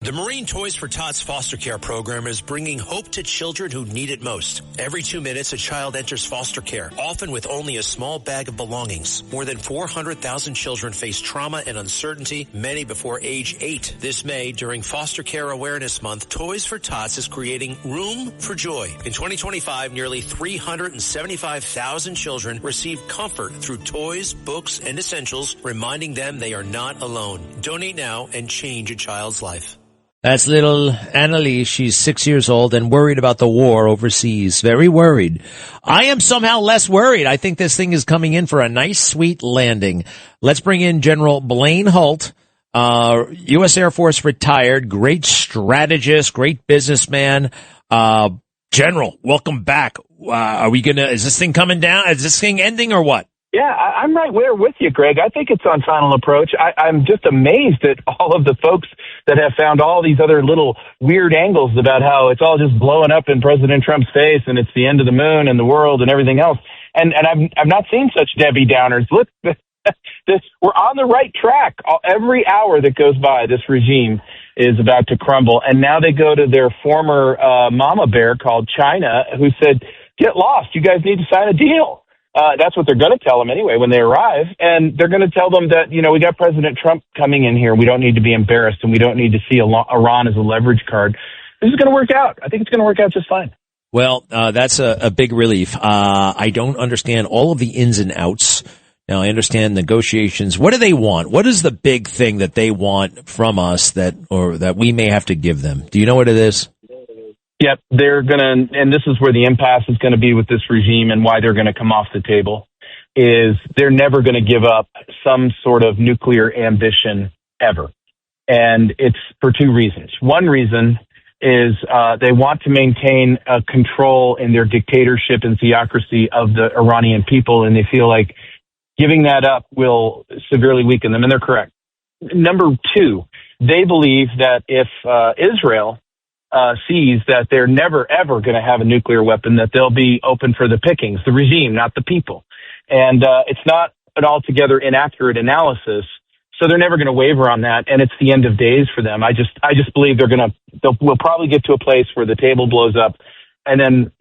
The Marine Toys for Tots foster care program is bringing hope to children who need it most. Every 2 minutes, a child enters foster care, often with only a small bag of belongings. More than 400,000 children face trauma and uncertainty, many before age 8. This May, during Foster Care Awareness Month, Toys for Tots is creating Room for Joy. In 2025, nearly 375,000 children received comfort through toys, books, and essentials, reminding them they are not alone. Donate now and change a child's life. That's little Annalise. She's 6 years old and worried about the war overseas. Very worried. I am somehow less worried. I think this thing is coming in for a nice, sweet landing. Let's bring in General Blaine Holt, U.S. Air Force retired, great strategist, great businessman. General, welcome back. Is this thing coming down? Is this thing ending or what? Yeah, I'm right there with you, Greg. I think it's on final approach. I'm just amazed at all of the folks that have found all these other little weird angles about how it's all just blowing up in President Trump's face and it's the end of the moon and the world and everything else. And I've not seen such Debbie Downers. Look, we're on the right track. Every hour that goes by, this regime is about to crumble. And now they go to their former mama bear called China, who said, "Get lost. You guys need to sign a deal." That's what they're going to tell them anyway when they arrive. And they're going to tell them that, we got President Trump coming in here. We don't need to be embarrassed, and we don't need to see Iran as a leverage card. This is going to work out. I think it's going to work out just fine. Well, that's a big relief. I don't understand all of the ins and outs. Now, I understand negotiations. What do they want? What is the big thing that they want from us that we may have to give them? Do you know what it is? Yep, they're going to, and this is where the impasse is going to be with this regime and why they're going to come off the table, is they're never going to give up some sort of nuclear ambition ever. And it's for two reasons. One reason is they want to maintain control in their dictatorship and theocracy of the Iranian people, and they feel like giving that up will severely weaken them, and they're correct. Number two, they believe that if Israel sees that they're never, ever going to have a nuclear weapon, that they'll be open for the pickings, the regime, not the people. And it's not an altogether inaccurate analysis, so they're never going to waver on that, and it's the end of days for them. I just believe we'll probably get to a place where the table blows up, and then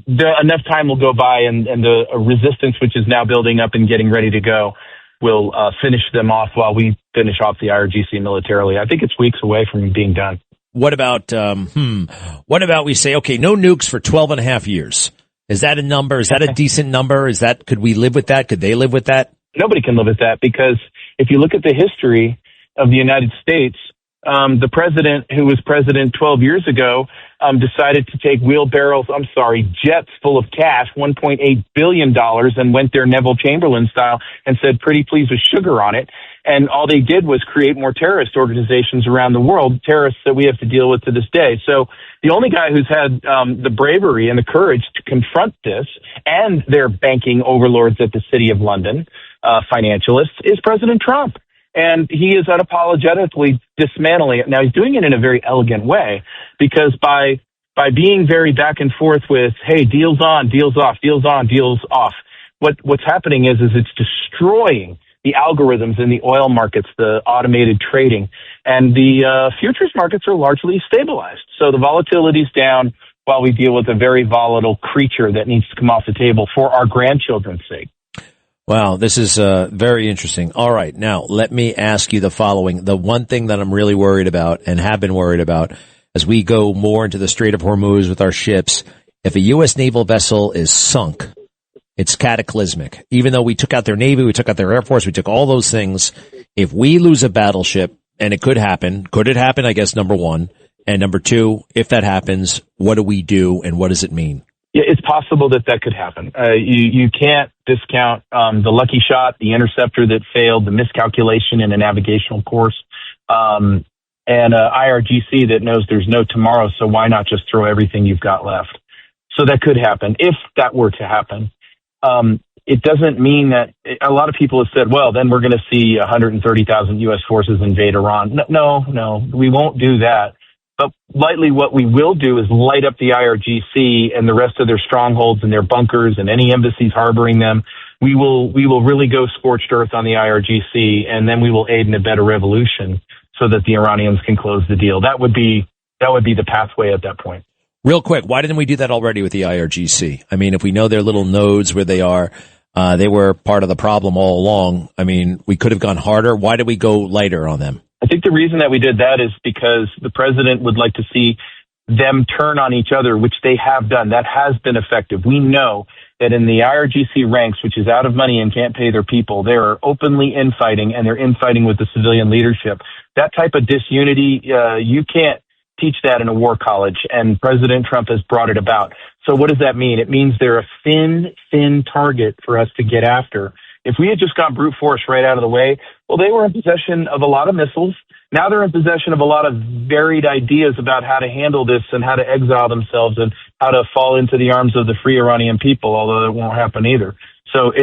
enough time will go by, and the resistance, which is now building up and getting ready to go, will finish them off while we finish off the IRGC militarily. I think it's weeks away from being done. What about we say, okay, no nukes for 12 and a half years? Is that a number? Is that a decent number? Could we live with that? Could they live with that? Nobody can live with that, because if you look at the history of the United States, the president who was president 12 years ago decided to take jets full of cash, $1.8 billion, and went there Neville Chamberlain style and said, "Pretty please with sugar on it." And all they did was create more terrorist organizations around the world, terrorists that we have to deal with to this day. So the only guy who's had the bravery and the courage to confront this and their banking overlords at the City of London, financialists, is President Trump. And he is unapologetically dismantling it. Now, he's doing it in a very elegant way, because by being very back and forth with, hey, deals on, deals off, deals on, deals off, what's happening is it's destroying the algorithms in the oil markets, the automated trading, and the futures markets are largely stabilized. So the volatility's down while we deal with a very volatile creature that needs to come off the table for our grandchildren's sake. Wow, this is very interesting. All right, now let me ask you the following. The one thing that I'm really worried about and have been worried about as we go more into the Strait of Hormuz with our ships, if a U.S. naval vessel is sunk, it's cataclysmic. Even though we took out their Navy, we took out their Air Force, we took all those things. If we lose a battleship, and it could happen, I guess, number one? And number two, if that happens, what do we do and what does it mean? Yeah, it's possible that could happen. You can't discount the lucky shot, the interceptor that failed, the miscalculation in a navigational course, and IRGC that knows there's no tomorrow, so why not just throw everything you've got left? So that could happen. If that were to happen, it doesn't mean that a lot of people have said, well, then we're going to see 130,000 U.S. forces invade Iran. No, we won't do that. But lightly, what we will do is light up the IRGC and the rest of their strongholds and their bunkers and any embassies harboring them. We will really go scorched earth on the IRGC, and then we will aid and abet a revolution so that the Iranians can close the deal. That would be the pathway at that point. Real quick, why didn't we do that already with the IRGC? I mean, if we know their little nodes where they are, they were part of the problem all along. I mean, we could have gone harder. Why did we go lighter on them? I think the reason that we did that is because the president would like to see them turn on each other, which they have done. That has been effective. We know that in the IRGC ranks, which is out of money and can't pay their people, they are openly infighting, and they're infighting with the civilian leadership. That type of disunity, you can't teach that in a war college, and President Trump has brought it about. So what does that mean? It means they're a thin target for us to get after. If we had just gone brute force right out of the way, well, they were in possession of a lot of missiles. Now they're in possession of a lot of varied ideas about how to handle this and how to exile themselves and how to fall into the arms of the free Iranian people, although that won't happen either. So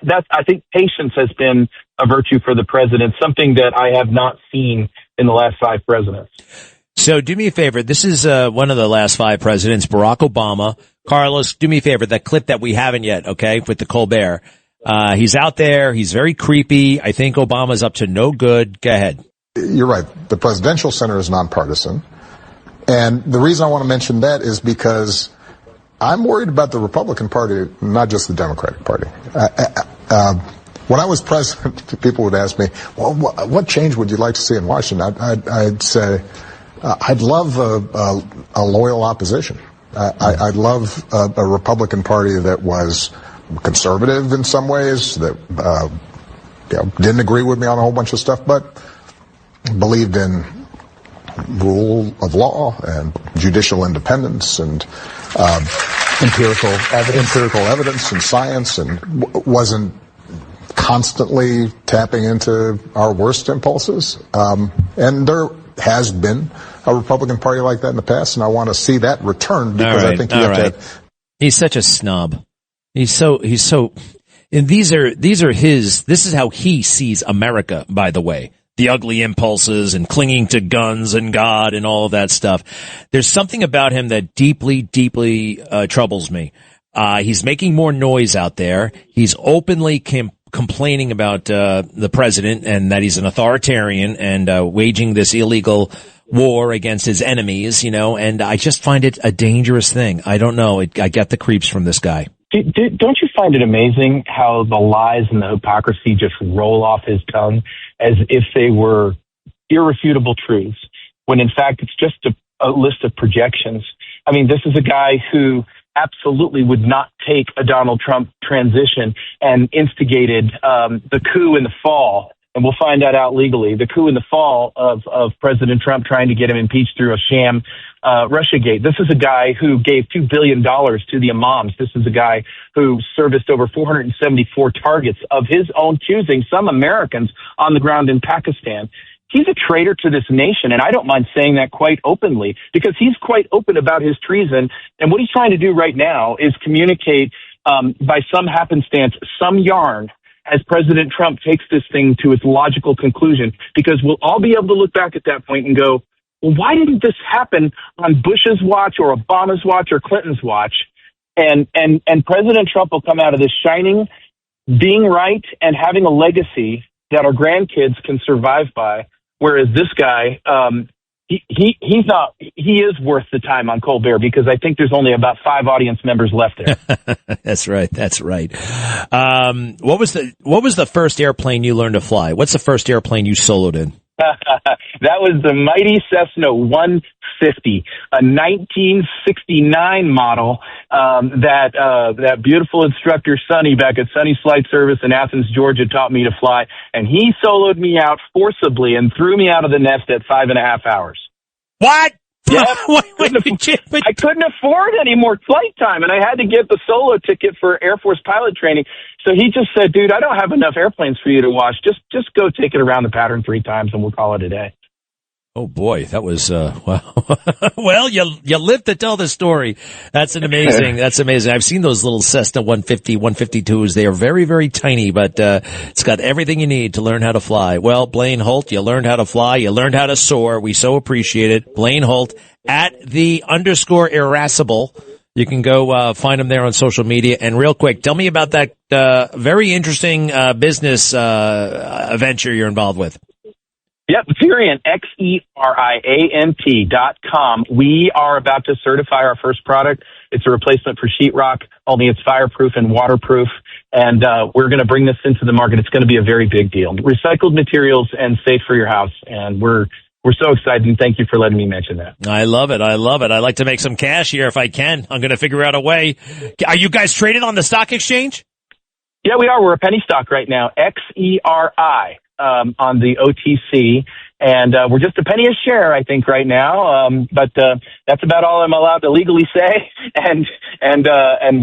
that's, I think patience has been a virtue for the president, something that I have not seen in the last 5 presidents. So do me a favor. This is one of the last 5 presidents, Barack Obama. Carlos, do me a favor. That clip that we haven't yet, okay, with the Colbert. He's out there. He's very creepy. I think Obama's up to no good. Go ahead. You're right. The Presidential Center is nonpartisan. And the reason I want to mention that is because I'm worried about the Republican Party, not just the Democratic Party. When I was president, people would ask me, well, what change would you like to see in Washington? I'd say, I'd love a loyal opposition. I'd love a Republican Party that was conservative in some ways, that didn't agree with me on a whole bunch of stuff, but believed in rule of law and judicial independence and empirical evidence and science, and wasn't constantly tapping into our worst impulses. And there has been a Republican Party like that in the past, and I want to see that returned, because I think you have to. He's such a snob. He's so, and this is how he sees America, by the way. The ugly impulses and clinging to guns and God and all of that stuff. There's something about him that deeply, deeply troubles me. He's making more noise out there. He's openly complaining about the president and that he's an authoritarian and waging this illegal war against his enemies, and I just find it a dangerous thing. I don't know. I get the creeps from this guy. Don't you find it amazing how the lies and the hypocrisy just roll off his tongue as if they were irrefutable truths, when in fact it's just a list of projections? I mean, this is a guy who absolutely would not take a Donald Trump transition and instigated the coup in the fall. And we'll find that out legally. The coup in the fall of President Trump trying to get him impeached through a sham Russiagate. This is a guy who gave $2 billion to the imams. This is a guy who serviced over 474 targets of his own choosing, some Americans on the ground in Pakistan. He's a traitor to this nation, and I don't mind saying that quite openly, because he's quite open about his treason. And what he's trying to do right now is communicate by some happenstance, some yarn, as President Trump takes this thing to its logical conclusion, because we'll all be able to look back at that point and go, well, why didn't this happen on Bush's watch or Obama's watch or Clinton's watch? And President Trump will come out of this shining, being right, and having a legacy that our grandkids can survive by. Whereas this guy, he's not. He is worth the time on Colbert, because I think there's only about 5 audience members left there. That's right. That's right. What was the first airplane you learned to fly? What's the first airplane you soloed in? That was the mighty Cessna 150, a 1969 model that beautiful instructor Sonny back at Sonny's Flight Service in Athens, Georgia, taught me to fly, and he soloed me out forcibly and threw me out of the nest at 5.5 hours. What? Yep. I couldn't afford any more flight time, and I had to get the solo ticket for Air Force pilot training. So he just said, dude, I don't have enough airplanes for you to watch. Just go take it around the pattern 3 times, and we'll call it a day. Oh boy, that was well, you lived to tell the story. That's amazing. I've seen those little Cessna 150, 152s. They are very, very tiny, but it's got everything you need to learn how to fly. Well, Blaine Holt, you learned how to fly. You learned how to soar. We so appreciate it. Blaine Holt at _irascible. You can go find him there on social media. And real quick, tell me about that very interesting business venture you're involved with. Yep, Xeriant, XERIANT.com. We are about to certify our first product. It's a replacement for sheetrock, only it's fireproof and waterproof. And we're going to bring this into the market. It's going to be a very big deal. Recycled materials and safe for your house. And we're so excited, and thank you for letting me mention that. I love it. I love it. I'd like to make some cash here if I can. I'm going to figure out a way. Are you guys traded on the stock exchange? Yeah, we are. We're a penny stock right now, XERI. On the OTC, and we're just a penny a share, I think, right now. But that's about all I'm allowed to legally say. And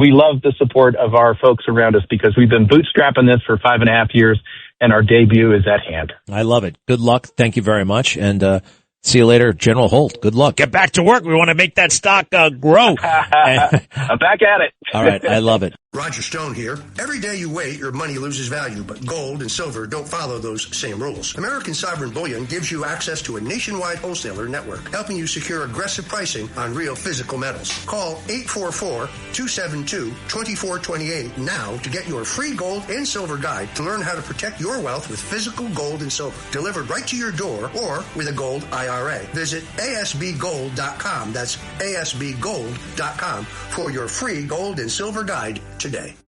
we love the support of our folks around us because we've been bootstrapping this for 5.5 years, and our debut is at hand. I love it. Good luck. Thank you very much, and see you later, General Holt. Good luck. Get back to work. We want to make that stock grow. I'm back at it. All right, I love it. Roger Stone here. Every day you wait, your money loses value, but gold and silver don't follow those same rules. American Sovereign Bullion gives you access to a nationwide wholesaler network, helping you secure aggressive pricing on real physical metals. Call 844-272-2428 now to get your free gold and silver guide to learn how to protect your wealth with physical gold and silver, delivered right to your door or with a gold IRA. Visit ASBgold.com. That's ASBgold.com for your free gold and silver guide today.